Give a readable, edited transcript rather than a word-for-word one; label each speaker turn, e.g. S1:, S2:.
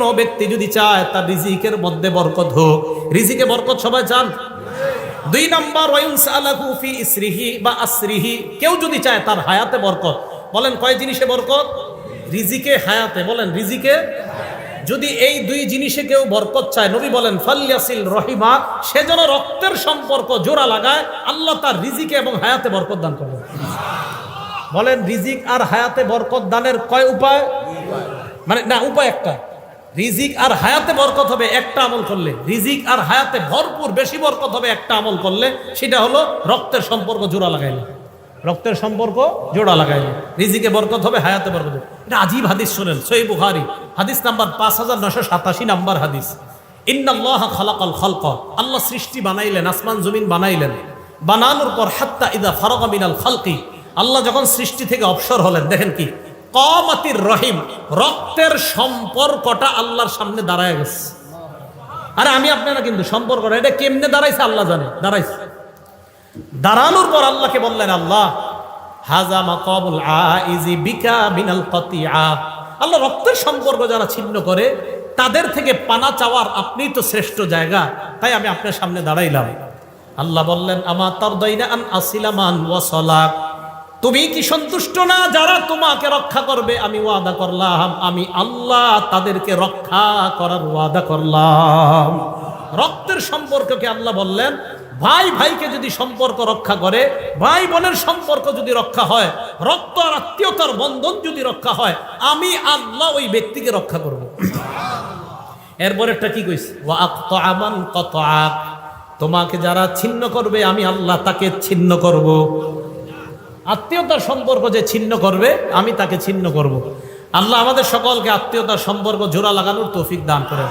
S1: কোনো ব্যক্তি যদি চায় তার রিজিকের মধ্যে বরকত হোক, রিজিকে বরকত সবাই চান। 2 নম্বর ওয়ায়ুনসালাহু ফি ইসরিহি বা আসরিহি, কেউ যদি চায় তার হায়াতে বরকত, বলেন কয় জিনিসে বরকত? রিজিকে, হায়াতে। বলেন রিজিকে। যদি এই 2 জিনিসে কেউ বরকত চায়, নবী বলেন ফালইয়াসিল রহিমা, সে যেন রক্তের সম্পর্ক জোড়া লাগায়, আল্লাহ তার রিজিকে এবং হায়াতে বরকত দান করবেন। বলেন রিজিক আর হায়াতে বরকত দানের কয় উপায়? মানে না, উপায় একটা। রিজিক আর হায়াতে বরকত হবে একটা আমল করলে, রিজিক আর হায়াতে ভরপুর বেশি বরকত হবে একটা আমল করলে, সেটা হলো রক্তের সম্পর্ক জোড়া লাগাইলে। রক্তের সম্পর্ক জোড়া লাগাইলে রিজিকে বরকত হবে, হায়াতে বরকত হবে। এটা আজীব হাদিস শোনেন, সহিহ বুখারী হাদিস নাম্বার 5987 নাম্বার হাদিস। ইন্নাল্লাহা খালাকাল খালক, আল্লাহ সৃষ্টি বানাইলেন, আসমান জমিন বানাইলেন। বানানোর পর হাত্তা ইদা ফারাগা মিনাল খালকি, আল্লাহ যখন সৃষ্টি থেকে অবসর হলেন, দেখেন কি কামাতির রহিম, রক্তের সম্পর্কটা আল্লাহর সামনে দাঁড়ায় গেছে। আরে আমি আপনারা কিন্তু সম্পর্কটা এটা কেমনে দাঁড়াইছে আল্লাহ জানে, দাঁড়াইছে। দাঁড়ানোর পর আল্লাহকে বললেন, আল্লাহ হাজা মাকাবুল আইজি বিকা মিনাল কাতিআ, আল্লাহ রক্তের সম্পর্ক যারা ছিন্ন করে তাদের থেকে পানা চাওয়ার আপনি তো শ্রেষ্ঠ জায়গা, তাই আমি আপনার সামনে দাঁড়াইলাম। আল্লাহ বললেন, আমা তারদাইনা আন আসিলা মান ওয়াসালাক, তুমি কি সন্তুষ্ট না যারা তোমাকে রক্ষা করবে? আমি ওয়াদা করলাম, আমি আল্লাহ তাদেরকে রক্ষা করার ওয়াদা করলাম। রক্তের সম্পর্ককে আল্লাহ বললেন, ভাই ভাইকে যদি সম্পর্ক রক্ষা করে, ভাই বোনের সম্পর্ক যদি রক্ষা হয়, রক্ত আর আত্মীয়তার বন্ধন যদি রক্ষা হয়, আমি আল্লাহ ওই ব্যক্তিকে রক্ষা করব। এরপর একটা কি কইছে, ওয়া আক্তা মান কাতাআক, তোমাকে যারা ছিন্ন করবে আমি আল্লাহ তাকে ছিন্ন করব। আত্মীয়তার সম্পর্ক যে ছিন্ন করবে আমি তাকে ছিন্ন করব। আল্লাহ আমাদের সকলকে আত্মীয়তার সম্পর্ক জোড়া লাগানোর তৌফিক দান করেন।